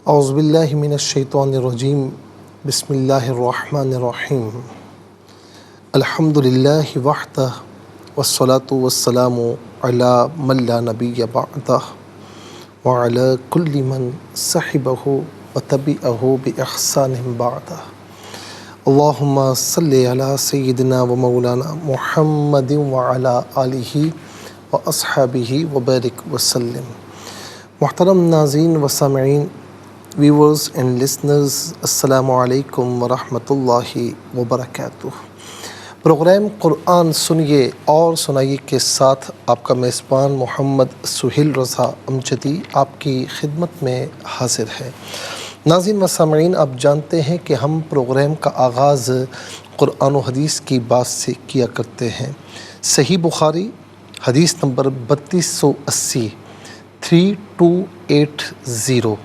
اعوذ باللہ من الشیطان الرجیم بسم اللہ الرحمن الرحیم الحمد للہ وحدہ والصلاة والسلام علی من لا نبی بعدہ وعلی کل من صحبہ وتبعہ بإحسان بعدہ اللہم صلی علی سیدنا و مولانا محمد وعلی آلہ واصحابہ وبارک وسلم۔ محترم ناظرین و سامعین، ویورز اینڈ لسنرز، السلام علیکم ورحمۃ اللہ وبرکاتہ۔ پروگرام قرآن سنیے اور سنائیے کے ساتھ آپ کا میزبان محمد سہیل رضا امجدی آپ کی خدمت میں حاضر ہے۔ ناظرین و سامعین، آپ جانتے ہیں کہ ہم پروگرام کا آغاز قرآن و حدیث کی بات سے کیا کرتے ہیں۔ صحیح بخاری حدیث نمبر 3280 3280۔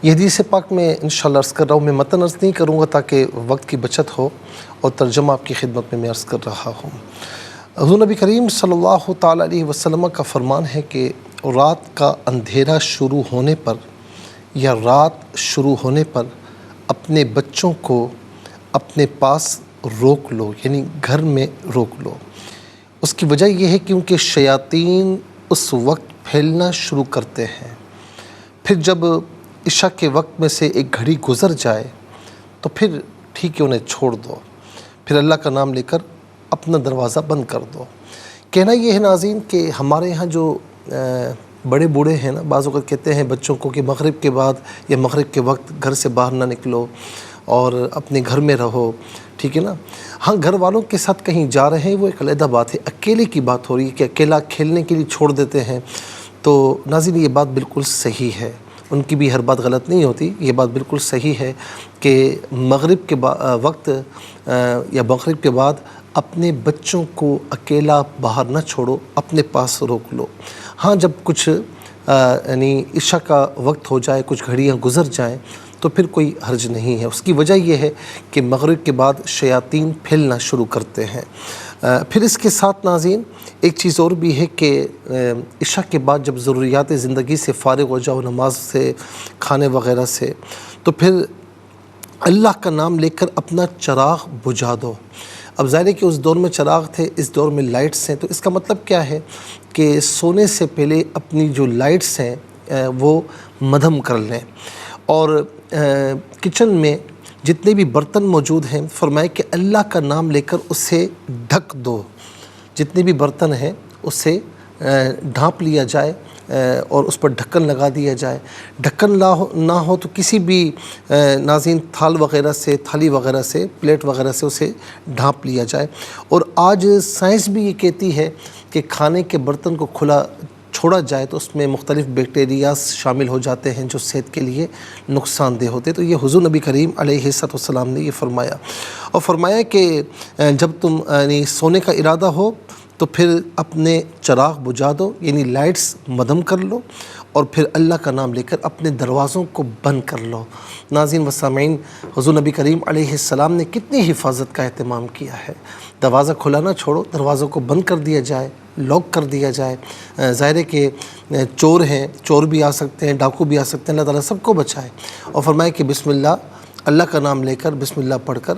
یہ حدیث پاک میں انشاءاللہ عرض کر رہا ہوں، میں متن عرض نہیں کروں گا تاکہ وقت کی بچت ہو، اور ترجمہ آپ کی خدمت میں عرض کر رہا ہوں۔ حضور نبی کریم صلی اللہ تعالیٰ علیہ وسلم کا فرمان ہے کہ رات کا اندھیرا شروع ہونے پر یا رات شروع ہونے پر اپنے بچوں کو اپنے پاس روک لو، یعنی گھر میں روک لو۔ اس کی وجہ یہ ہے کیونکہ شیاطین اس وقت پھیلنا شروع کرتے ہیں۔ پھر جب عشاء کے وقت میں سے ایک گھڑی گزر جائے تو پھر ٹھیک ہے، انہیں چھوڑ دو، پھر اللہ کا نام لے کر اپنا دروازہ بند کر دو۔ کہنا یہ ہے ناظرین کہ ہمارے ہاں جو بڑے بوڑھے ہیں نا، بعض اوقات کہتے ہیں بچوں کو کہ مغرب کے بعد یا مغرب کے وقت گھر سے باہر نہ نکلو اور اپنے گھر میں رہو، ٹھیک ہے نا۔ ہاں، گھر والوں کے ساتھ کہیں جا رہے ہیں وہ ایک علیحدہ بات ہے، اکیلے کی بات ہو رہی ہے کہ اکیلا کھیلنے کے لیے چھوڑ دیتے ہیں، تو ناظرین یہ بات بالکل صحیح ہے، ان کی بھی ہر بات غلط نہیں ہوتی، یہ بات بالکل صحیح ہے کہ مغرب کے وقت یا مغرب کے بعد اپنے بچوں کو اکیلا باہر نہ چھوڑو، اپنے پاس روک لو۔ ہاں، جب کچھ یعنی عشاء کا وقت ہو جائے، کچھ گھڑیاں گزر جائیں تو پھر کوئی حرج نہیں ہے۔ اس کی وجہ یہ ہے کہ مغرب کے بعد شیاطین پھیلنا شروع کرتے ہیں۔ پھر اس کے ساتھ ناظرین ایک چیز اور بھی ہے کہ عشاء کے بعد جب ضروریات زندگی سے فارغ ہو جاؤ، نماز سے، کھانے وغیرہ سے، تو پھر اللہ کا نام لے کر اپنا چراغ بجھا دو۔ اب ظاہر ہے کہ اس دور میں چراغ تھے، اس دور میں لائٹس ہیں، تو اس کا مطلب کیا ہے کہ سونے سے پہلے اپنی جو لائٹس ہیں وہ مدھم کر لیں، اور کچن میں جتنے بھی برتن موجود ہیں فرمائے کہ اللہ کا نام لے کر اسے ڈھک دو۔ جتنے بھی برتن ہیں اسے ڈھانپ لیا جائے اور اس پر ڈھکن لگا دیا جائے۔ ڈھکن نہ ہو تو کسی بھی ناظرین تھال وغیرہ سے، تھالی وغیرہ سے، پلیٹ وغیرہ سے اسے ڈھانپ لیا جائے۔ اور آج سائنس بھی یہ کہتی ہے کہ کھانے کے برتن کو کھلا چھوڑا جائے تو اس میں مختلف بیکٹیریاز شامل ہو جاتے ہیں جو صحت کے لیے نقصان دہ ہوتے ہیں۔ تو یہ حضور نبی کریم علیہ السلام نے یہ فرمایا، اور فرمایا کہ جب تم یعنی سونے کا ارادہ ہو تو پھر اپنے چراغ بجھا دو، یعنی لائٹس مدھم کر لو، اور پھر اللہ کا نام لے کر اپنے دروازوں کو بند کر لو۔ ناظرین و سامعین، حضور نبی کریم علیہ السلام نے کتنی حفاظت کا اہتمام کیا ہے۔ دروازہ کھلا نہ چھوڑو، دروازوں کو بند کر دیا جائے، لاک کر دیا جائے۔ ظاہر ہے کہ چور ہیں، چور بھی آ سکتے ہیں، ڈاکو بھی آ سکتے ہیں، اللہ تعالیٰ سب کو بچائے، اور فرمائے کہ بسم اللہ کا نام لے کر، بسم اللہ پڑھ کر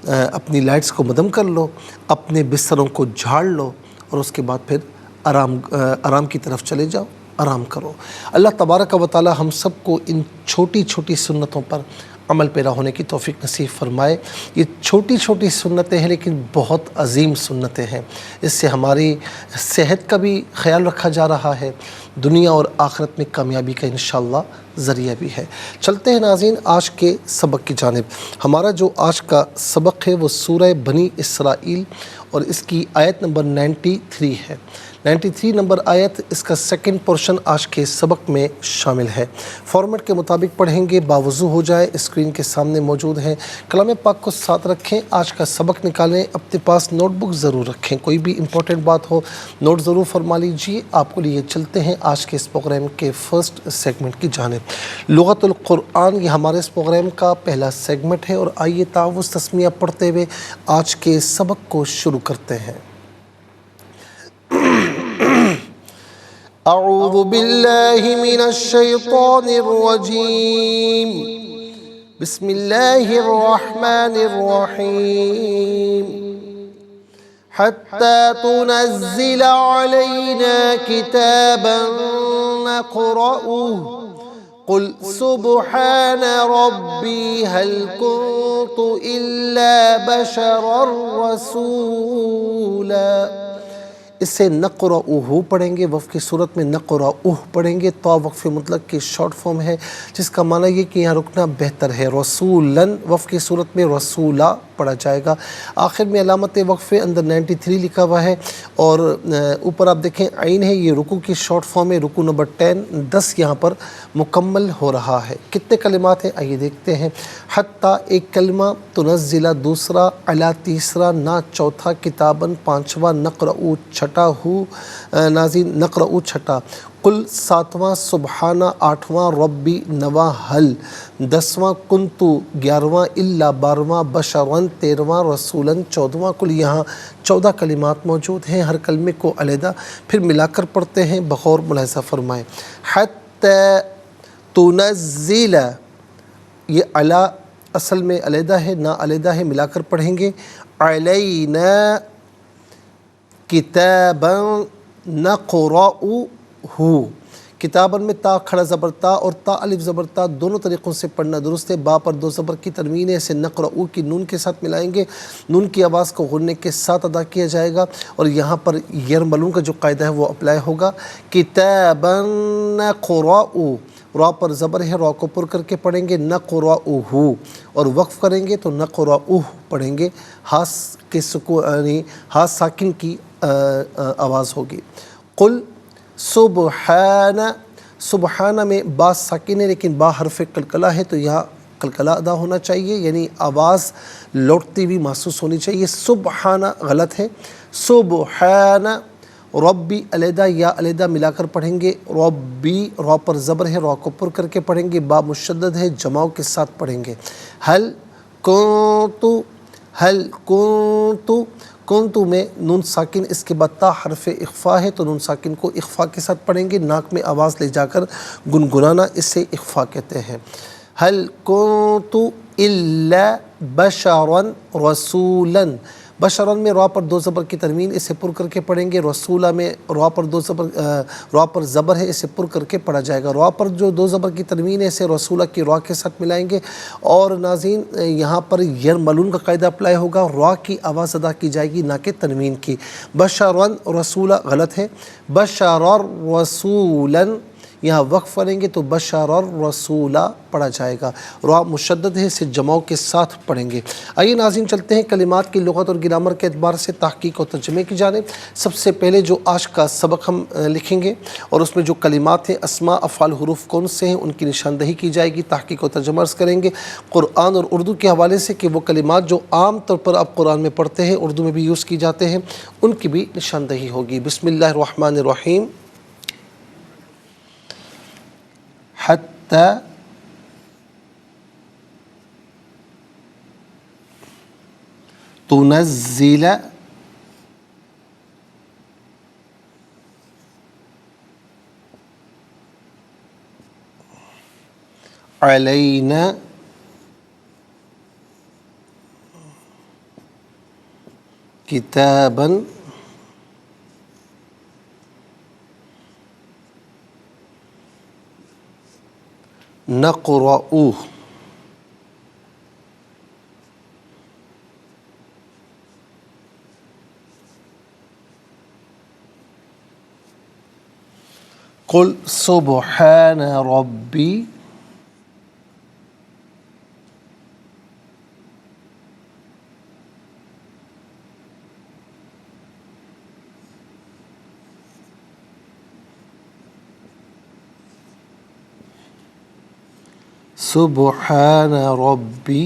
اپنی لائٹس کو مدھم کر لو، اپنے بستروں کو جھاڑ لو، اور اس کے بعد پھر آرام کی طرف چلے جاؤ، آرام کرو۔ اللہ تبارک و تعالی ہم سب کو ان چھوٹی چھوٹی سنتوں پر عمل پیرا ہونے کی توفیق نصیب فرمائے۔ یہ چھوٹی چھوٹی سنتیں ہیں لیکن بہت عظیم سنتیں ہیں، اس سے ہماری صحت کا بھی خیال رکھا جا رہا ہے، دنیا اور آخرت میں کامیابی کا انشاءاللہ ذریعہ بھی ہے۔ چلتے ہیں ناظرین آج کے سبق کی جانب۔ ہمارا جو آج کا سبق ہے وہ سورہ بنی اسرائیل اور اس کی آیت نمبر 93 ہے۔ 93 نمبر آیت، اس کا سیکنڈ پورشن آج کے سبق میں شامل ہے۔ فارمیٹ کے مطابق پڑھیں گے، باوضو ہو جائے، اسکرین کے سامنے موجود ہیں۔ کلام پاک کو ساتھ رکھیں، آج کا سبق نکالیں، اپنے پاس نوٹ بک ضرور رکھیں، کوئی بھی امپورٹنٹ بات ہو نوٹ ضرور فرما لیجیے۔ آپ کو لیے چلتے ہیں آج کے اس پروگرام کے فرسٹ سیگمنٹ کی جانب۔ لغت القرآن یہ ہمارے اس پروگرام کا پہلا سیگمنٹ ہے، اور آئیے تعوذ تسمیہ پڑھتے ہوئے آج کے سبق کو شروع کرتے ہیں۔ أعوذ بالله من الشيطان الرجيم. بسم الله الرحمن الرحيم. حتى تنزل علينا كتابا نقرأه قل سبحان ربي هل كنت إلا بشرا رسولا. اسے نقرأہ پڑھیں گے، وقف کی صورت میں نقرأہ پڑھیں گے. تو وقف مطلق کی شارٹ فارم ہے جس کا معنی یہ کہ یہاں رکنا بہتر ہے. رسولاً وقف کی صورت میں رسولہ پڑھا جائے گا. آخر میں علامت وقف اندر 93 لکھا ہوا ہے اور اوپر آپ دیکھیں عین ہے. یہ رکوع کی شارٹ فارم ہے. رکوع نمبر 10 یہاں پر مکمل ہو رہا ہے. کتنے کلمات ہیں آئیے دیکھتے ہیں. حتی ایک کلمہ، تنزلہ دوسرا، علی تیسرا، نا چوتھا، کتاباً پانچواں، نقرأ چھٹا، ہو ناظرین نقرأ چھٹا، قل ساتواں، سبحانہ آٹھواں، ربی نواں، حل دسواں، کنتو گیارہواں، الا بارہواں، بشراً تیرہواں، رسولاً چودہواں. کل یہاں 14 کلمات موجود ہیں. ہر کلمے کو علیحدہ پھر ملا کر پڑھتے ہیں. بغور ملاحظہ فرمائیں. حتی تنزل، یہ علا اصل میں علیحدہ ہے، نا علیحدہ ہے، ملا کر پڑھیں گے. علینا کتابا نقرأہ، کتاباً میں تا کھڑا زبر تا اور تا الف زبر تا دونوں طریقوں سے پڑھنا درست ہے. با پر 2 زبر کی تنوین ہے، اسے نقرأہ کی نون کے ساتھ ملائیں گے. نون کی آواز کو غنّے کے ساتھ ادا کیا جائے گا اور یہاں پر یرملون کا جو قاعدہ ہے وہ اپلائی ہوگا. کتاباً نقرأہ، را پر زبر ہے، را کو پر کر کے پڑھیں گے. نقرأہ اور وقف کریں گے تو نقرأہ پڑھیں گے. ہاں ساکن کی آواز ہوگی. قل سبحان، سبحانہ میں با ساکن ہے لیکن با حرف قلقلہ ہے تو یہاں قلقلہ ادا ہونا چاہیے، یعنی آواز لوٹتی بھی محسوس ہونی چاہیے. سبحانہ غلط ہے. سبحان ربی علیحدہ یا علیحدہ ملا کر پڑھیں گے. ربی را پر زبر ہے، را کو پر کر کے پڑھیں گے. با مشدد ہے، جماؤ کے ساتھ پڑھیں گے. حل کنتو، حل کنتو، کنتو میں نون ساکن اس کے بعد تا حرف اخفا ہے تو نون ساکن کو اخفا کے ساتھ پڑھیں گے. ناک میں آواز لے جا کر گنگنانا اسے اخفا کہتے ہیں. حل کنتو الا بشرا رسولا، بشراً میں را پر 2 زبر کی تنوین اسے پر کر کے پڑھیں گے. رسولہ میں را پر 2 زبر، را پر زبر ہے، اسے پر کر کے پڑھا جائے گا. را پر جو 2 زبر کی تنوین ہے اسے رسولہ کی را کے ساتھ ملائیں گے. اور ناظرین یہاں پر یرملون کا قاعدہ اپلائی ہوگا. را کی آواز ادا کی جائے گی نہ کہ تنوین کی. بشراً رسولہ غلط ہے. بشرا رسولاً یہاں وقف کریں گے تو بشر الرسولہ پڑھا جائے گا. را مشدد ہے، اسے جماؤ کے ساتھ پڑھیں گے. آئیے ناظرین چلتے ہیں کلمات کی لغت اور گرامر کے اعتبار سے تحقیق اور ترجمے کی جانب. سب سے پہلے جو آج کا سبق ہم لکھیں گے اور اس میں جو کلمات ہیں، اسماء افعال حروف کون سے ہیں ان کی نشاندہی کی جائے گی. تحقیق اور ترجمہ عرض کریں گے قرآن اور اردو کے حوالے سے کہ وہ کلمات جو عام طور پر آپ قرآن میں پڑھتے ہیں اردو میں بھی یوز کی جاتے ہیں ان کی بھی نشاندہی ہوگی. بسم اللہ الرحمن الرحیم. حتی تنزل علینا کتابا نقرأہ. قل سبحان ربی سبحان ربی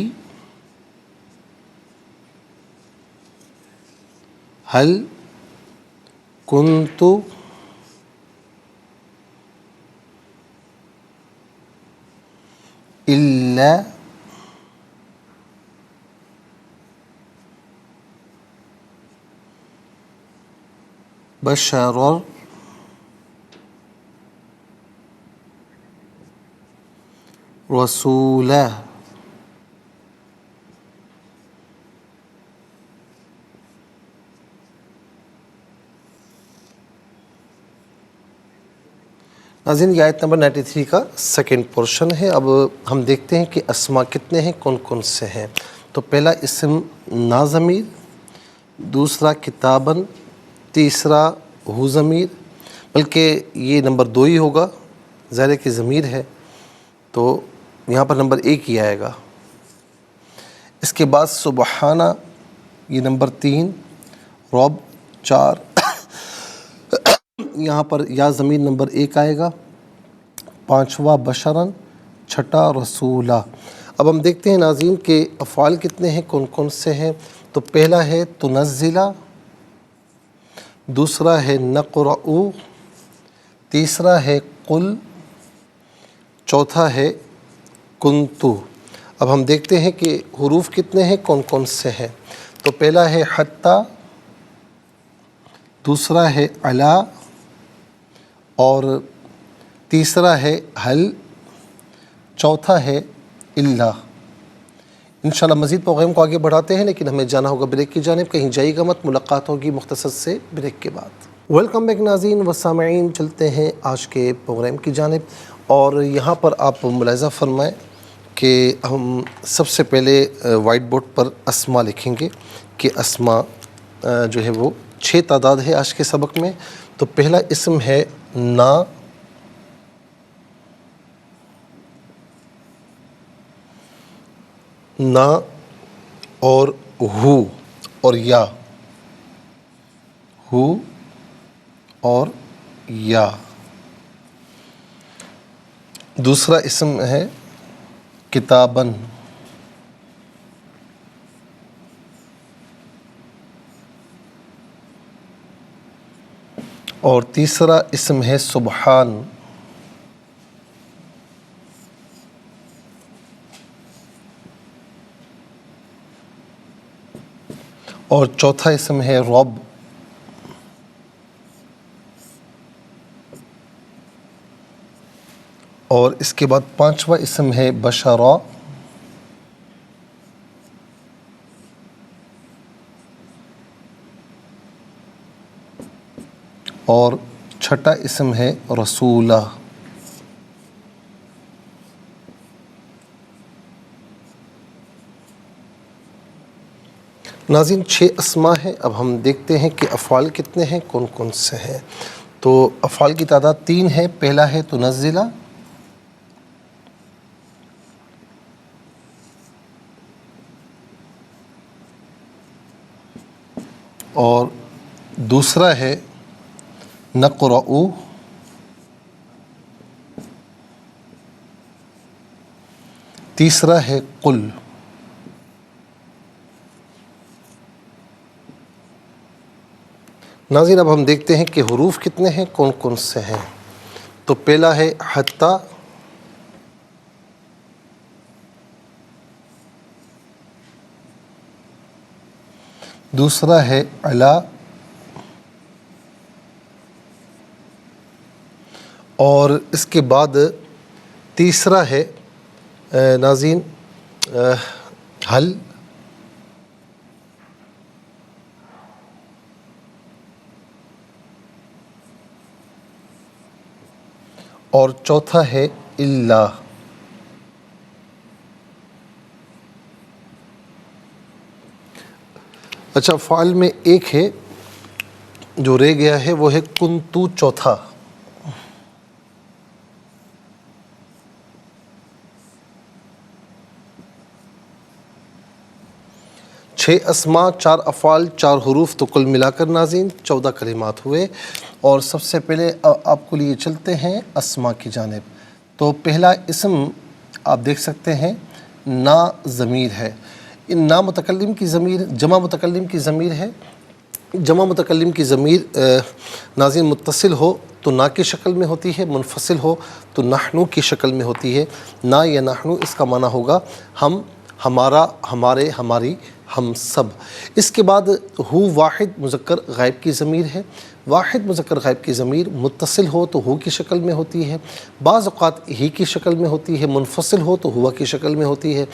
هل كنت إلا بشرا رسولا. ناظرین یہ آیت نمبر 93 کا سیکنڈ پورشن ہے. اب ہم دیکھتے ہیں کہ اسما کتنے ہیں، کون کون سے ہیں. تو پہلا اسم نا ضمیر، دوسرا کتابن، تیسرا ہو ضمیر، بلکہ یہ نمبر 2 ہی ہوگا، ظاہر کہ ضمیر ہے تو یہاں پر نمبر 1 ہی آئے گا. اس کے بعد سبحانہ یہ نمبر 3، رب 4، یہاں پر یا ضمیر نمبر 1 آئے گا. 5واں بشرن، 6واں رسولہ. اب ہم دیکھتے ہیں ناظرین کہ افعال کتنے ہیں، کون کون سے ہیں. تو پہلا ہے تنزلہ، دوسرا ہے نقرأ، تیسرا ہے قل، چوتھا ہے کنتو. اب ہم دیکھتے ہیں کہ حروف کتنے ہیں، کون کون سے ہیں. تو پہلا ہے حتی، دوسرا ہے علی، اور تیسرا ہے حل، چوتھا ہے اللہ. انشاءاللہ مزید پروگرام کو آگے بڑھاتے ہیں، لیکن ہمیں جانا ہوگا بریک کی جانب. کہیں جائیے گا مت، ملاقات ہوگی مختصر سے بریک کے بعد. ویلکم بیک ناظرین و سامعین، چلتے ہیں آج کے پروگرام کی جانب. اور یہاں پر آپ ملاحظہ فرمائیں کہ ہم سب سے پہلے وائٹ بورڈ پر اسما لکھیں گے کہ اسما جو ہے وہ 6 تعداد ہے آج کے سبق میں. تو پہلا اسم ہے نا، نا اور ہو اور یا، ہو اور یا. دوسرا اسم ہے کتابن، اور تیسرا اسم ہے سبحان. اور چوتھا اسم ہے رب. اور اس کے بعد 5واں اسم ہے بشرا. اور 6واں اسم ہے رسولہ. ناظرین 6 اسما ہیں. اب ہم دیکھتے ہیں کہ افعال کتنے ہیں، کون کون سے ہیں. تو افعال کی تعداد 3 ہے. پہلا ہے تنزلہ، اور دوسرا ہے نقرأ، تیسرا ہے قل. ناظرین اب ہم دیکھتے ہیں کہ حروف کتنے ہیں، کون کون سے ہیں. تو پہلا ہے حتی، دوسرا ہے علی، اور اس کے بعد تیسرا ہے ناظرین حل، اور چوتھا ہے اللہ. اچھا، فعل میں ایک ہے جو رہ گیا ہے، وہ ہے کنتو، چوتھا. چھ اسما، 4 افعال، 4 حروف، تو کل ملا کر ناظرین 14 کلمات ہوئے. اور سب سے پہلے آپ کو لیے چلتے ہیں اسما کی جانب. تو پہلا اسم آپ دیکھ سکتے ہیں نا ضمیر ہے. ان نا متکلم کی ضمیر جمع متکلم کی ضمیر ہے. جمع متکلم کی ضمیر ناظرین متصل ہو تو نا کی شکل میں ہوتی ہے، منفصل ہو تو نحنو کی شکل میں ہوتی ہے. نا یا نحنو اس کا معنی ہوگا ہم، ہمارا، ہمارے، ہماری، ہم سب. اس کے بعد ہو واحد مذکر غائب کی ضمیر ہے. واحد مذکر غائب کی ضمیر متصل ہو تو ہو کی شکل میں ہوتی ہے، بعض اوقات ہی کی شکل میں ہوتی ہے، منفصل ہو تو ہوا کی شکل میں ہوتی ہے۔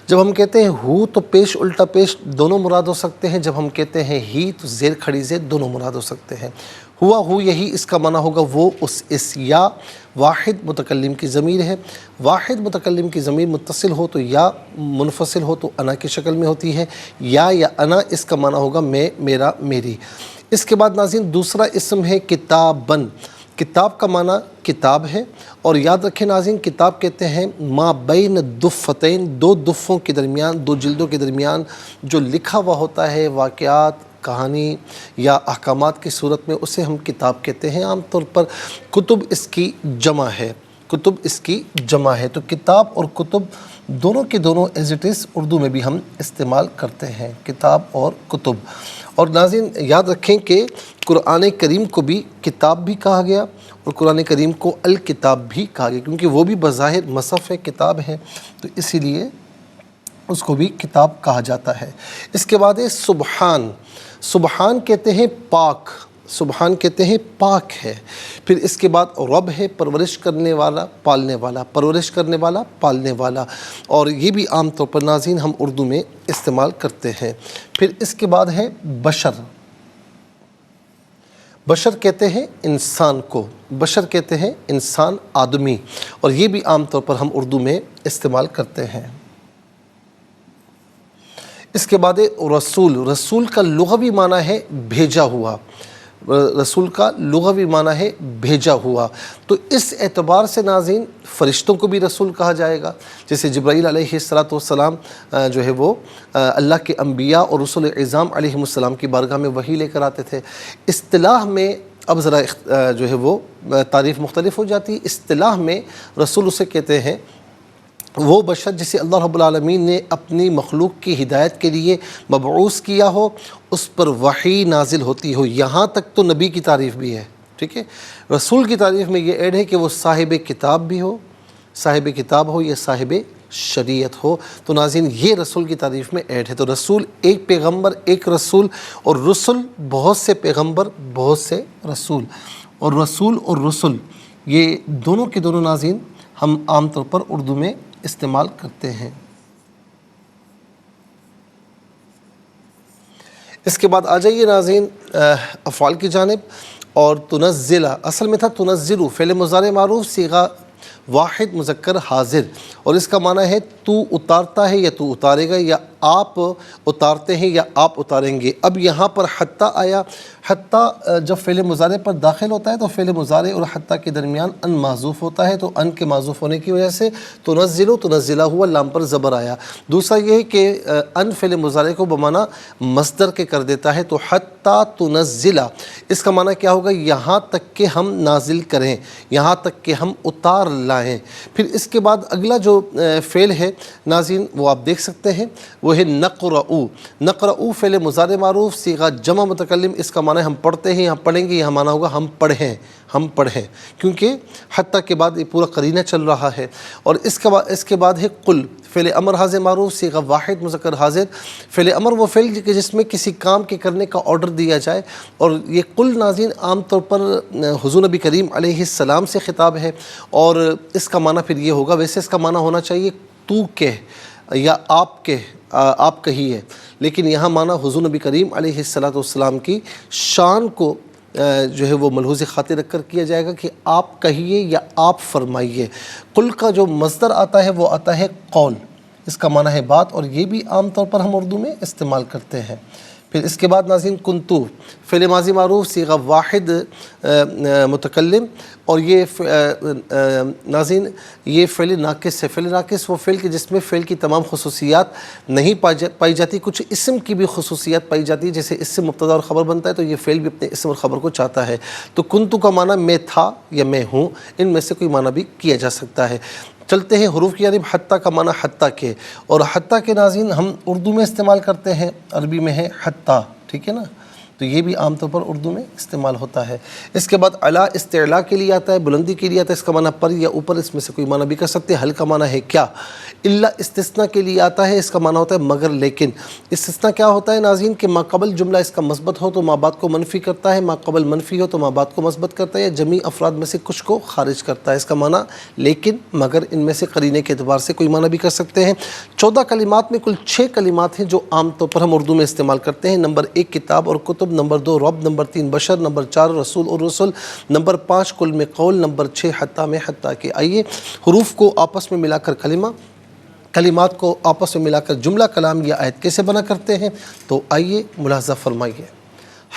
جب ہم کہتے ہیں ہو تو پیش الٹا پیش دونوں مراد ہو سکتے ہیں، جب ہم کہتے ہیں ہی تو زیر کھڑی زیر دونوں مراد ہو سکتے ہیں۔ ہوا ہو یہی اس کا معنی ہوگا وہ اس یا واحد متکلم کی ضمیر ہے۔ واحد متکلم کی ضمیر متصل ہو تو یا، منفصل ہو تو انا کی شکل میں ہوتی ہے۔ یا انا اس کا معنی ہوگا میں، میرا، میری۔ اس کے بعد ناظرین دوسرا اسم ہے کتابن۔ کتاب کا معنی کتاب ہے، اور یاد رکھیں ناظرین کتاب کہتے ہیں ما بین دفتین، دو دفوں کے درمیان، دو جلدوں کے درمیان جو لکھا ہوا ہوتا ہے واقعات، کہانی یا احکامات کی صورت میں، اسے ہم کتاب کہتے ہیں۔ عام طور پر کتب اس کی جمع ہے، کتب اس کی جمع ہے۔ تو کتاب اور کتب دونوں کے دونوں ایز اٹ از اردو میں بھی ہم استعمال کرتے ہیں، کتاب اور کتب۔ اور ناظرین یاد رکھیں کہ قرآن کریم کو بھی کتاب بھی کہا گیا اور قرآن کریم کو الکتاب بھی کہا گیا، کیونکہ وہ بھی بظاہر مصحف ہے، کتاب ہے، تو اسی لیے اس کو بھی کتاب کہا جاتا ہے۔ اس کے بعد ہے سبحان۔ سبحان کہتے ہیں پاک، سبحان کہتے ہیں پاک ہے۔ پھر اس کے بعد رب ہے، پرورش کرنے والا، پالنے والا، پرورش کرنے والا، پالنے والا، اور یہ بھی عام طور پر ناظرین ہم اردو میں استعمال کرتے ہیں۔ پھر اس کے بعد ہے بشر۔ بشر کہتے ہیں انسان کو، بشر کہتے ہیں انسان، آدمی، اور یہ بھی عام طور پر ہم اردو میں استعمال کرتے ہیں۔ اس کے بعد رسول۔ رسول کا لغوی معنی ہے بھیجا ہوا، رسول کا لغوی معنی ہے بھیجا ہوا۔ تو اس اعتبار سے ناظرین فرشتوں کو بھی رسول کہا جائے گا، جیسے جبرائیل علیہ السلام جو ہے وہ اللہ کے انبیاء اور رسول اعظام علیہ السلام کی بارگاہ میں وحی لے کر آتے تھے۔ اصطلاح میں اب ذرا جو ہے وہ تعریف مختلف ہو جاتی ہے۔ اصطلاح میں رسول اسے کہتے ہیں وہ بشر جسے اللہ رب العالمین نے اپنی مخلوق کی ہدایت کے لیے مبعوث کیا ہو، اس پر وحی نازل ہوتی ہو، یہاں تک تو نبی کی تعریف بھی ہے، ٹھیک ہے۔ رسول کی تعریف میں یہ ایڈ ہے کہ وہ صاحب کتاب بھی ہو، صاحب کتاب ہو یا صاحب شریعت ہو۔ تو ناظرین یہ رسول کی تعریف میں ایڈ ہے۔ تو رسول ایک پیغمبر، ایک رسول، اور رسل بہت سے پیغمبر، بہت سے رسول، اور رسول اور رسل یہ دونوں کے دونوں ناظرین ہم عام طور پر اردو میں استعمال کرتے ہیں۔ اس کے بعد آ جائیے ناظرین افعال کی جانب، اور تنزل، اصل میں تھا تنزل، فعل مضارع معروف، صیغہ واحد مذکر حاضر، اور اس کا معنی ہے تو اتارتا ہے یا تو اتارے گا، یا آپ اتارتے ہیں یا آپ اتاریں گے۔ اب یہاں پر حتیٰ آیا۔ حتیٰ جب فعل مضارع پر داخل ہوتا ہے تو فعل مضارع اور حتیٰ کے درمیان ان معذوف ہوتا ہے، تو ان کے معذوف ہونے کی وجہ سے تنزلہ ہوا، لام پر زبر آیا۔ دوسرا یہ ہے کہ ان فعل مضارع کو بمعنی مصدر کے کر دیتا ہے، تو حتیٰ تنزلہ اس کا معنی کیا ہوگا؟ یہاں تک کہ ہم نازل کریں، یہاں تک کہ ہم اتار لائیں۔ پھر اس کے بعد اگلا جو فعل ہے ناظرین وہ آپ دیکھ سکتے ہیں، وہ ہے نقرؤ۔ نقرؤ فعل مضارع معروف، صیغہ جمع متکلم، اس کا معنی ہم پڑھتے ہیں، ہم پڑھیں گے، یہ معنی ہوگا ہم پڑھیں، ہم پڑھیں، کیونکہ حتیٰ کے بعد یہ پورا قرینہ چل رہا ہے۔ اور اس کے بعد ہے قل، فعل امر حاضر معروف، صیغہ واحد مذکر حاضر۔ فعل امر وہ فعل جس میں کسی کام کے کرنے کا آرڈر دیا جائے، اور یہ قل ناظرین عام طور پر حضور نبی کریم علیہ السلام سے خطاب ہے، اور اس کا معنی پھر یہ ہوگا، ویسے اس کا معنی ہونا چاہیے تو کہہ یا آپ کہہ، آپ کہیے، لیکن یہاں معنی حضور نبی کریم علیہ السلام کی شان کو جو ہے وہ ملحوظ خاطر رکھ کر کیا جائے گا کہ آپ کہیے یا آپ فرمائیے۔ قل کا جو مصدر آتا ہے وہ آتا ہے قول، اس کا معنی ہے بات، اور یہ بھی عام طور پر ہم اردو میں استعمال کرتے ہیں۔ پھر اس کے بعد ناظرین کنتو، فعل ماضی معروف، صیغہ واحد متکلم، اور یہ ناظرین یہ فعل ناقص ہے۔ فعل ناقص وہ فعل کہ جس میں فعل کی تمام خصوصیات نہیں پائی جاتی، کچھ اسم کی بھی خصوصیات پائی جاتی ہے، جیسے اسم مبتدا اور خبر بنتا ہے تو یہ فعل بھی اپنے اسم اور خبر کو چاہتا ہے۔ تو کنتو کا معنی میں تھا یا میں ہوں، ان میں سے کوئی معنی بھی کیا جا سکتا ہے۔ چلتے ہیں حروف کی جانب۔ حتیٰ کا معنی حتیٰ کے، اور حتیٰ کے ناظرین ہم اردو میں استعمال کرتے ہیں، عربی میں ہے حتیٰ، ٹھیک ہے نا، تو یہ بھی عام طور پر اردو میں استعمال ہوتا ہے۔ اس کے بعد علا استعلا کے لیے آتا ہے، بلندی کے لیے آتا ہے، اس کا معنی پر یا اوپر، اس میں سے کوئی معنی بھی کر سکتے ہیں۔ حل کا معنی ہے کیا۔ الا استثناء کے لیے آتا ہے، اس کا معنی ہوتا ہے مگر لیکن۔ استثناء کیا ہوتا ہے ناظرین کہ ما قبل جملہ اس کا مثبت ہو تو ما بعد کو منفی کرتا ہے، ما قبل منفی ہو تو ما بعد کو مثبت کرتا ہے، یا جمیع افراد میں سے کچھ کو خارج کرتا ہے۔ اس کا معنی لیکن، مگر، ان میں سے قرینے کے اعتبار سے کوئی معنی بھی کر سکتے ہیں۔ 14 کلمات میں کل 6 کلمات ہیں جو عام طور پر ہم اردو میں استعمال کرتے ہیں۔ نمبر 1 کتاب اور کتب، نمبر 2 رب، نمبر 3 بشر، نمبر 4 رسول اور رسل، نمبر 5 کل میں قول، نمبر 6 حتیٰ میں حتیٰ کہ۔ آئیے حروف کو آپس میں ملا کر کلمہ، کلمات کو آپس میں ملا کر جملہ کلام یا آیت کیسے بنا کرتے ہیں، تو آئیے ملاحظہ فرمائیے۔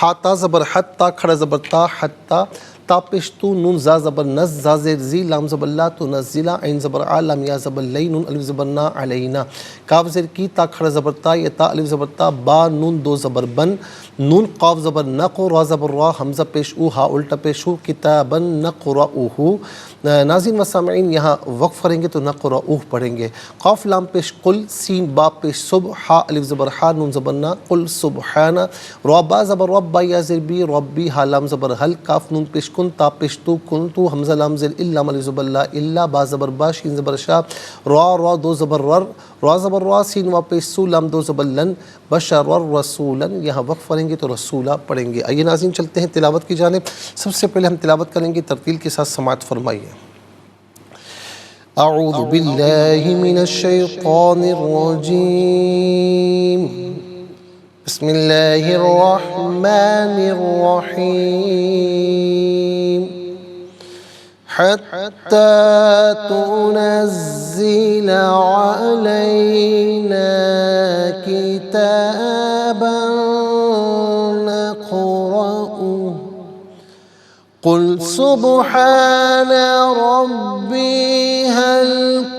ہا تا زبر حت، تا کھڑا زبر تا، حتیٰ، تا پیش تو، نون زا زبر نز، زا زیر زی، لام زبر لا تو نزلہ، عین زبر آ، لام یا زبر لی، نون الف زبر نا، علینا، کاف زیر کی، تا کھڑا زبر تا، یا تا الف زبر تا، با نون دو زبر بن، نون قاف زبر نقو، را زبر را، حمزہ پیش او، ہا الٹا پیش ہو، کتابن نقرؤہ۔ ناظرین و سامعین یہاں وقف کریں گے تو نقرؤہ پڑھیں گے۔ قاف لام پیش قل، سین با پیش صبح، ہا الف زبر ہا، نون زبر نا، قل سبحانہ، را با زبر رب، با یا زیر بی، ربی، ہا لام زبر حل، کاف نون پیش کن، تا پیش تو، کن تو، حمزہ لام زیر الا، الف زبر لا، الا، با زبر با، شین زبر شا، را دو زبر رر، را زبر را، سین وا پیش سو، لام دو زبر لن، بشر رسولا، یہاں وقف کریں گے تو رسولہ پڑھیں گے۔ آئیے ناظرین چلتے ہیں تلاوت کی جانب۔ سب سے پہلے ہم تلاوت کریں گے، ترتیل کے ساتھ سماعت فرمائیے۔ اعوذ باللہ من الشیطان الرجیم، بسم اللہ الرحمن الرحیم، حتی تنزل علینا کتابا نقرأه قل سبحان ربی هل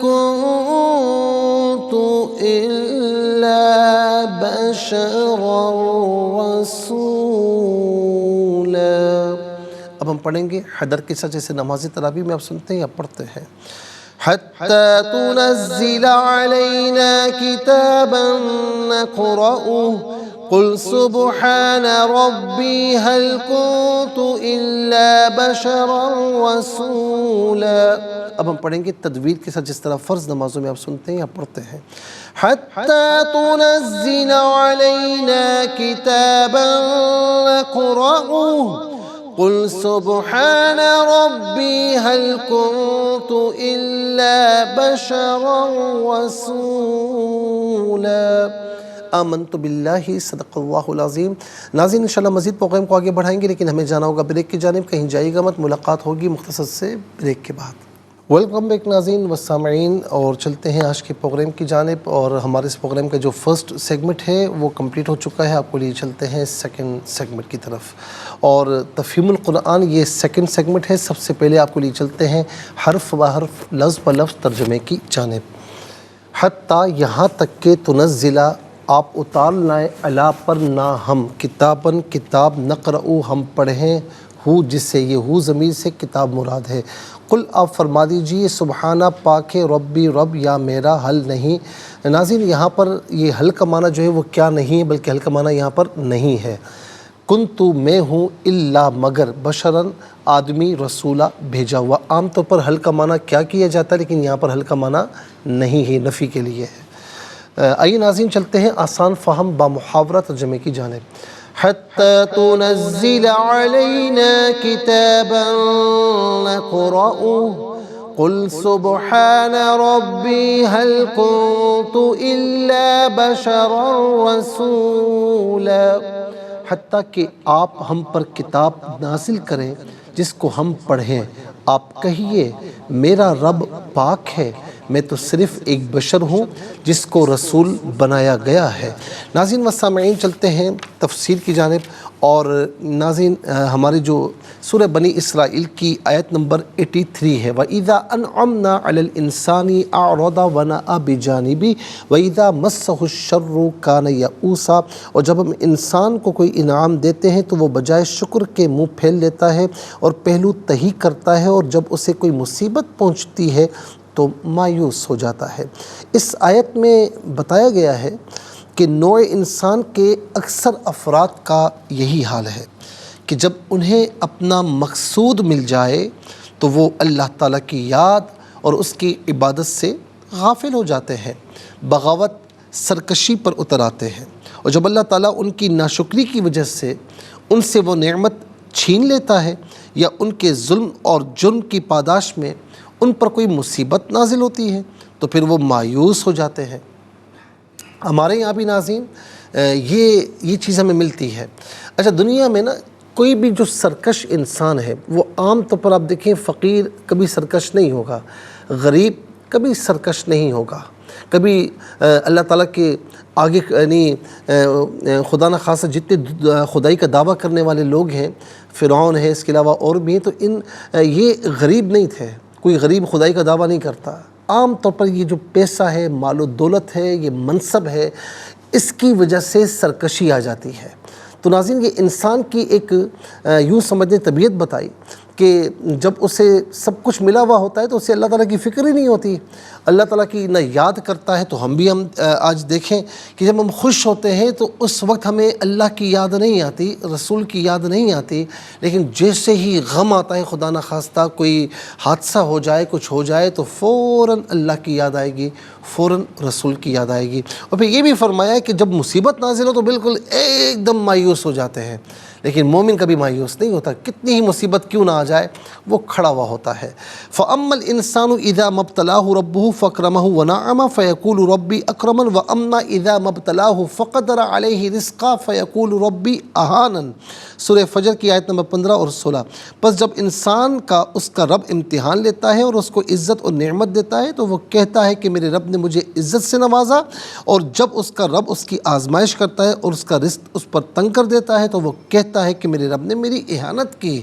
كنت إلا بشرا رسولا۔ اب ہم پڑھیں گے حدر کے ساتھ، جیسے نماز تراویح میں آپ سنتے ہیں یا پڑھتے ہیں۔ حتی تنزل علینا کتابا نقرأه قل سبحان ربی هل كنت إلا بشرا رسولا۔ اب ہم پڑھیں گے تدویر کے ساتھ، جس طرح فرض نمازوں میں آپ سنتے ہیں یا پڑھتے ہیں۔ حتی تنزل علینا کتابا نقرأه قل سبحان ربی هل كنت إلا بشرا رسولا۔ آمنت باللہ، صدق اللہ العظیم۔ ناظرین انشاءاللہ مزید پروگرام کو آگے بڑھائیں گے، لیکن ہمیں جانا ہوگا بریک کی جانب، کہیں جائے گا مت، ملاقات ہوگی مختصر سے بریک کے بعد۔ ویلکم بیک ناظرین و سامعین، اور چلتے ہیں آج کے پروگرام کی جانب، اور ہمارے اس پروگرام کا جو فرسٹ سیگمنٹ ہے وہ کمپلیٹ ہو چکا ہے، آپ کو لیے چلتے ہیں سیکنڈ سیگمنٹ کی طرف، اور تفہیم القرآن یہ سیکنڈ سیگمنٹ ہے۔ سب سے پہلے آپ کو لیے چلتے ہیں حرف و حرف، لفظ و لفظ ترجمے کی جانب۔ حتیٰ یہاں تک کہ تنزلہ آپ اتار لائیں، علا پر نہ ہم، کتاباً کتاب، نقرؤ ہم پڑھیں، ہو جس سے یہ ہو ضمیر سے کتاب مراد ہے۔ قل آپ فرما دیجئے، سبحانہ پاک ہے، ربی رب یا میرا، حل نہیں۔ ناظرین یہاں پر یہ حل کا معنی جو ہے وہ کیا نہیں ہے، بلکہ حل کا معنی یہاں پر نہیں ہے۔ کنتو میں ہوں، الا مگر، بشراً آدمی، رسولہ بھیجا ہوا۔ عام طور پر حل کا معنی کیا کیا جاتا ہے، لیکن یہاں پر حل کا معنی نہیں ہے، نفی کے لیے ہے۔ آئیے ناظرین چلتے ہیں آسان فہم با محاورہ ترجمے کی جانب۔ حتی تنزل علینا کتابا نقرأه قل سبحان ربی هل كنت إلا بشرا رسولا۔ حتیٰ کہ آپ ہم پر کتاب نازل کریں جس کو ہم پڑھیں، آپ کہیے میرا رب پاک ہے، میں تو صرف ایک بشر ہوں جس کو رسول بنایا گیا ہے۔ ناظرین و سامعین چلتے ہیں تفسیر کی جانب، اور ناظرین ہماری جو سورہ بنی اسرائیل کی آیت نمبر 83 ہے، وَإِذَا أَنْعَمْنَا عَلَى الْإِنسَانِ أَعْرَضَ وَنَأَى بِجَانِبِهِ وَإِذَا مَسَّهُ الشَّرُّ كَانَ يَئُوسًا۔ اور جب ہم انسان کو کوئی انعام دیتے ہیں تو وہ بجائے شکر کے منہ پھیل لیتا ہے اور پہلو تہی کرتا ہے، اور جب اسے کوئی مصیبت پہنچتی ہے تو مایوس ہو جاتا ہے۔ اس آیت میں بتایا گیا ہے کہ نوع انسان کے اکثر افراد کا یہی حال ہے کہ جب انہیں اپنا مقصود مل جائے تو وہ اللہ تعالیٰ کی یاد اور اس کی عبادت سے غافل ہو جاتے ہیں، بغاوت سرکشی پر اتر آتے ہیں، اور جب اللہ تعالیٰ ان کی ناشکری کی وجہ سے ان سے وہ نعمت چھین لیتا ہے یا ان کے ظلم اور جرم کی پاداش میں ان پر کوئی مصیبت نازل ہوتی ہے تو پھر وہ مایوس ہو جاتے ہیں۔ ہمارے یہاں بھی ناظرین یہ چیز ہمیں ملتی ہے۔ اچھا، دنیا میں نا کوئی بھی جو سرکش انسان ہے وہ عام طور پر آپ دیکھیں فقیر کبھی سرکش نہیں ہوگا، غریب کبھی سرکش نہیں ہوگا، کبھی اللہ تعالیٰ کے آگے یعنی خدا نخواستہ جتنے خدائی کا دعویٰ کرنے والے لوگ ہیں، فرعون ہے، اس کے علاوہ اور بھی ہیں، تو یہ غریب نہیں تھے، کوئی غریب خدائی کا دعویٰ نہیں کرتا۔ عام طور پر یہ جو پیسہ ہے، مال و دولت ہے، یہ منصب ہے، اس کی وجہ سے سرکشی آ جاتی ہے۔ تو ناظرین، یہ انسان کی ایک یوں سمجھیں طبیعت بتائی کہ جب اسے سب کچھ ملا ہوا ہوتا ہے تو اسے اللہ تعالیٰ کی فکر ہی نہیں ہوتی، اللہ تعالیٰ کی نہ یاد کرتا ہے۔ تو ہم آج دیکھیں کہ جب ہم خوش ہوتے ہیں تو اس وقت ہمیں اللہ کی یاد نہیں آتی، رسول کی یاد نہیں آتی، لیکن جیسے ہی غم آتا ہے، خدا نخواستہ کوئی حادثہ ہو جائے، کچھ ہو جائے، تو فوراً اللہ کی یاد آئے گی، فوراً رسول کی یاد آئے گی۔ اور پھر یہ بھی فرمایا ہے کہ جب مصیبت نازل ہو تو بالکل ایک دم مایوس ہو جاتے ہیں، لیکن مومن کبھی مایوس نہیں ہوتا، کتنی ہی مصیبت کیوں نہ آ جائے وہ کھڑا ہوا ہوتا ہے۔ فَأَمَّا الْإِنسَانُ إِذَا مَا ابْتَلَاهُ رَبُّهُ فَأَكْرَمَهُ وَنَعَّمَهُ فَيَقُولُ رَبِّي أَكْرَمَنِ وَأَمَّا إِذَا مَا ابْتَلَاهُ فَقَدَرَ عَلَيْهِ رِزْقَهُ فَيَقُولُ رَبِّي أَهَانَنِ۔ سورہ فجر کی آیت نمبر 15 اور 16۔ پس جب انسان کا اس کا رب امتحان لیتا ہے اور اس کو عزت اور نعمت دیتا ہے تو وہ کہتا ہے کہ میرے رب نے مجھے عزت سے نوازا، اور جب اس کا رب اس کی آزمائش کرتا ہے اور اس کا رزق اس پر تنگ کر دیتا ہے تو وہ کہتا ہے کہ میرے رب نے میری اہانت کی۔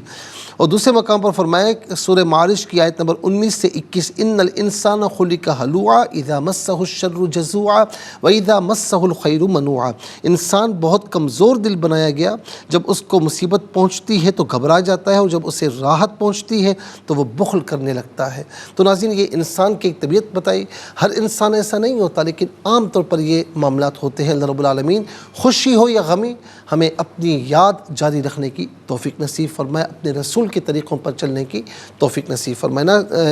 اور دوسرے مقام پر فرمایا سورہ معارج کی آیت نمبر 19 سے 21، ان الانسان خلق ہلوعا اذا مسہ الشر جزوعا واذا مسہ الخیر منوعا۔ انسان بہت کمزور دل بنایا گیا، جب اس کو مصیبت پہنچتی ہے تو گھبرا جاتا ہے، اور جب اسے راحت پہنچتی ہے تو وہ بخل کرنے لگتا ہے۔ تو ناظرین، یہ انسان کی ایک طبیعت بتائی، ہر انسان ایسا نہیں ہوتا، لیکن عام طور پر یہ معاملات ہوتے ہیں۔ اللہ رب العالمین خوشی ہو یا غمی ہمیں اپنی یاد جاری رکھنے کی توفیق نصیب فرمائے، اپنے رسول کے طریقوں پر چلنے کی توفیق نصیب فرمائے۔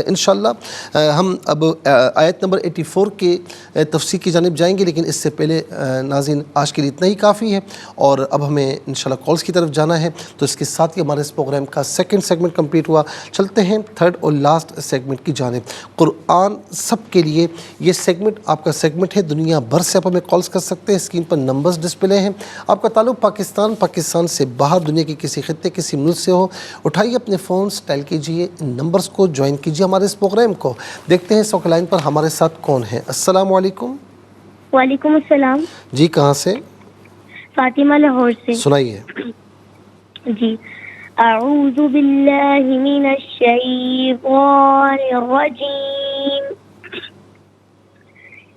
انشاءاللہ ہم اب آیت نمبر 84 کے تفسیر کی جانب جائیں گے، لیکن اس سے پہلے ناظرین آج کے لیے اتنا ہی کافی ہے، اور اب ہمیں انشاءاللہ کالز کی طرف جانا ہے۔ تو اس کے ساتھ ہی ہمارے اس پروگرام کا سیکنڈ سیگمنٹ کمپلیٹ ہوا۔ چلتے ہیں تھرڈ اور لاسٹ سیگمنٹ کی جانب، قرآن سب کے لیے۔ یہ سیگمنٹ آپ کا سیگمنٹ ہے، دنیا بھر سے آپ ہمیں کالز کر سکتے ہیں، اسکرین پر نمبرز ڈسپلے ہیں۔ آپ کا تعلق پاکستان سے باہر دنیا کے کسی خطے کسی ملک سے ہو، اٹھائیے اپنے فونز، ڈائل کیجئے ان نمبرز کو، جوائن کیجئے ہمارے اس پروگرام کو۔ دیکھتے ہیں سوک لائن پر ہمارے ساتھ کون ہے۔ السلام علیکم۔ وعلیکم السلام۔ جی، کہاں سے؟ فاطمہ لاہور سے۔ سنائیے۔ جی، اعوذ باللہ من الشیطان الرجیم،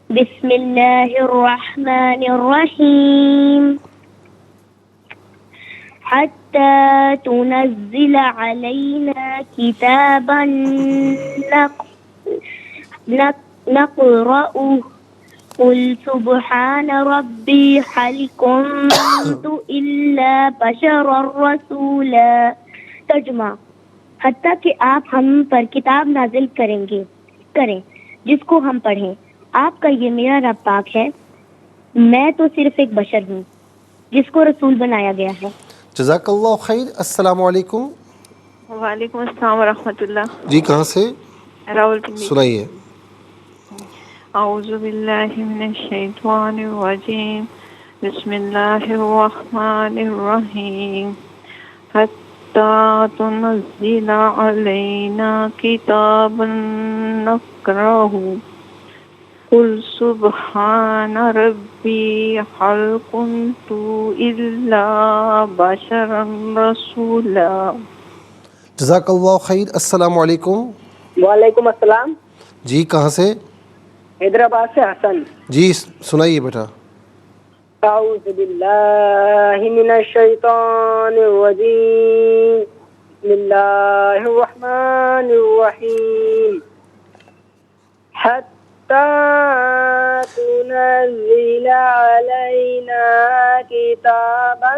بسم اللہ الرحمن الرحیم، حتی تنزل علینا کتابا نقرأہ قل سبحان ربی هل کنت الا بشرا رسولا۔ ترجمہ، حتیٰ کہ آپ ہم پر کتاب نازل کریں جس کو ہم پڑھیں، آپ کا یہ میرا رب پاک ہے، میں تو صرف ایک بشر ہوں جس کو رسول بنایا گیا ہے۔ جزاک اللہ خیر۔ السلام علیکم۔ وعلیکم السلام ورحمۃ اللہ۔ جی، کہاں سے؟ راولپنڈی۔ سنائیے۔ اعوذ باللہ من الشیطان الرجیم، بسم اللہ الرحمن الرحیم، حتی تنزل علینا کتابا نقرأہ قل سبحان ربی هل کنت الا بشرا رسولا۔ جزاک اللہ خیر۔ السلام علیکم۔ وعلیکم السلام۔ جی، کہاں سے؟ حیدرآباد سے حسن۔ جی، سنائیے بیٹا۔ اعوذ باللہ من الشیطان الرجیم، بسم اللہ الرحمن الرحیم، حتی تنزل علينا كتابا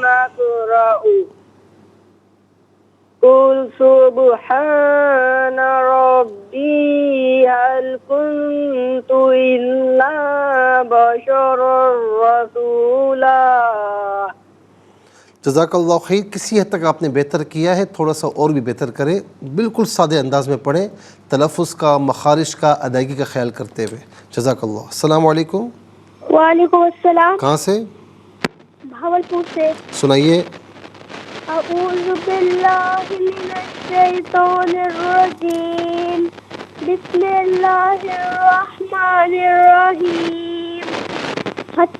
نقرأه قل سبحان ربي هل كنت إلا بشرا رسولا. جزاک اللہ خیر. کسی حد تک آپ نے بہتر کیا ہے، تھوڑا سا اور بھی بہتر کریں. بالکل سادے انداز میں پڑھیں، تلفظ کا، مخارج کا، ادائیگی کا خیال کرتے ہوئے. جزاک اللہ. السلام علیکم. وعلیکم السلام. کہاں سے؟ بھاولپور سے. سنائیے. اعوذ باللہ من الشیطان الرجیم، بسم اللہ الرحمن الرحیم، حتی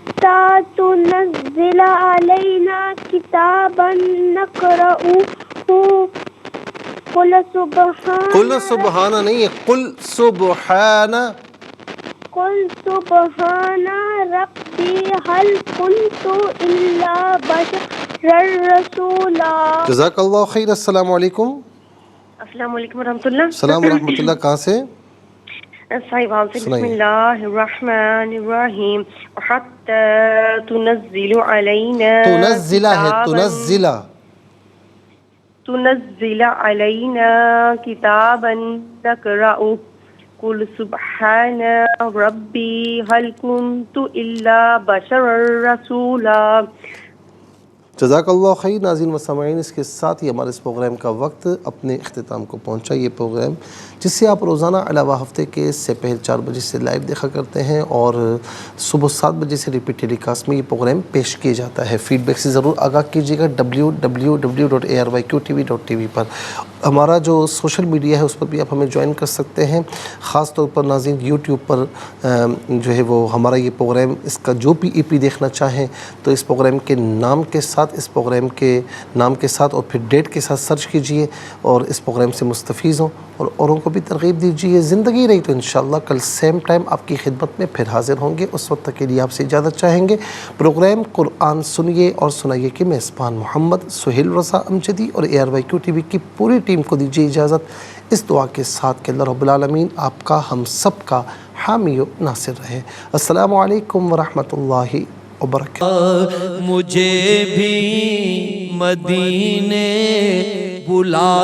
تنزل علینا کتابا نقرأہ قل سبحان. قل سبحانہ نہیں ہے، قل سبحانہ. قل سبحان ربی هل كنت الا بشرا رسولا. جزاک اللہ خیر. السلام علیکم. السلام علیکم ورحمۃ اللہ. السلام ورحمۃ اللہ. کہاں سے؟ صاحبان سے. بسم اللہ الرحمن الرحیم، حتی تنزل علینا. تنزلہ ہے، تنزلہ. تنزل علینا کتابا نقرأہ قل سبحان ربی هل كنت الا بشرا رسولا. جزاک اللہ خیر. ناظرین و سامعین، اس کے ساتھ ہی ہمارے اس پروگرام کا وقت اپنے اختتام کو پہنچا. یہ پروگرام جس سے آپ روزانہ علاوہ ہفتے کے سے پہل 4 بجے سے لائیو دیکھا کرتے ہیں اور صبح 7 بجے سے ریپیٹ ٹیلی کاسٹ میں یہ پروگرام پیش کیا جاتا ہے. فیڈ بیک سے ضرور آگاہ کیجیے گا www.arYQTV.tv پر. ہمارا جو سوشل میڈیا ہے اس پر بھی آپ ہمیں جوائن کر سکتے ہیں. خاص طور پر ناظرین یوٹیوب پر جو ہے وہ ہمارا یہ پروگرام، اس کا جو بھی ای پی دیکھنا چاہیں تو اس پروگرام کے نام کے ساتھ، اس پروگرام کے نام کے ساتھ اور پھر ڈیٹ کے ساتھ سرچ کیجئے اور اس پروگرام سے مستفیض ہوں اور اوروں کو بھی ترغیب دیجیے. زندگی رہی تو انشاءاللہ کل سیم ٹائم آپ کی خدمت میں پھر حاضر ہوں گے. اس وقت تک کے لیے آپ سے اجازت چاہیں گے. پروگرام قرآن سنیے اور سنائیے کے میزبان محمد سہیل رضا امجدی اور ARYQTV کی پوری ٹیم کو دیجیے اجازت اس دعا کے ساتھ کہ اللہ رب العالمین آپ کا، ہم سب کا حامی و ناصر رہے. السلام علیکم ورحمۃ اللہ وبرکاتہ. مجھے بھی مدینے بلا